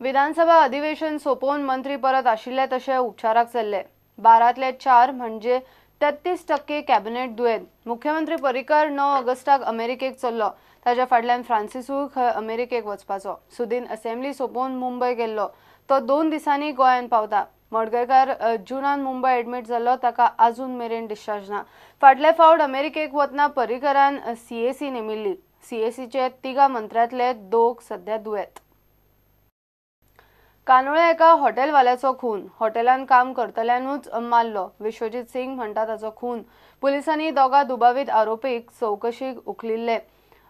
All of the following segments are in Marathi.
विधानसभा अधिवेशन सोपोवन मंत्री परत आशिल्ले तशे उपचाराक चल्ले। 12तले 4 म्हणजे 33% कॅबिनेट दुयेंत। मुख्यमंत्री पर्रीकर 9 ऑगस्टाक अमेरिकेक चल्लो। ताच्या फाटल्यान फ्रांसिसूय खंय अमेरिकेक वचपाचो। सुदीन असेंब्ली सोपोवन मुंबय गेल्लो। तो 2 दिसांनी गोंयान पावता। मडकयकार जुनान मुंबय एडमिट जाल्लो, ताका अजून मेरेन डिस्चार्ज ना। फाटले फावट अमेरिकेक वतना पर्रीकरान सीएसी नेमिल्ली। सीएसीचे 3 मंत्र्यांतले 2 सध्या दुयेंत। कानोळे एका हॉटेलवाल्याचो खून। हॉटेलान काम करतल्यांनूच मारलो। विश्वजीत सिंग म्हणटा ताचो खून। पुलिसांनी दोगा दुबावित आरोपीक चौकशीक उखलिल्ले।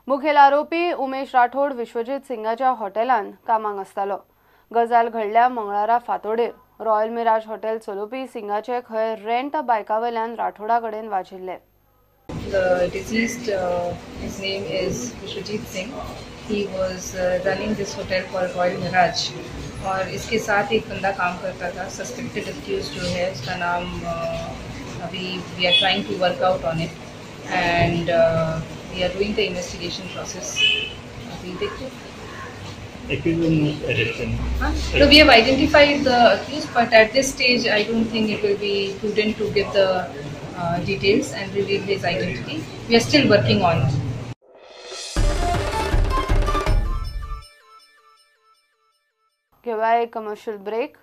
मुखेल आरोपी उमेश राठोड विश्वजीत सिंगाच्या हॉटेलान कामाक आसतालो। गजाल घडल्या मंगळारा फांतोडेर। रॉयल मिराज हॉटेल चलोवपी सिंगाचे खंय रेंट बायकावेल्यान राठोडा कडेन वाजिल्ले। The deceased, his name is Vishwajit Singh. He was running this hotel called Royal Mirage. और इसके साथ एक बंदा काम करता था। सस्पेक्टेड अक्यूज जो है उसका नाम अभी we are trying to work out on it and we are doing the investigation process. अभी देखते So we have identified the accused, but at this stage I don't think it will be prudent to give the details and reveal his identity. We are still working on it. घेऊया एक कमर्शियल ब्रेक।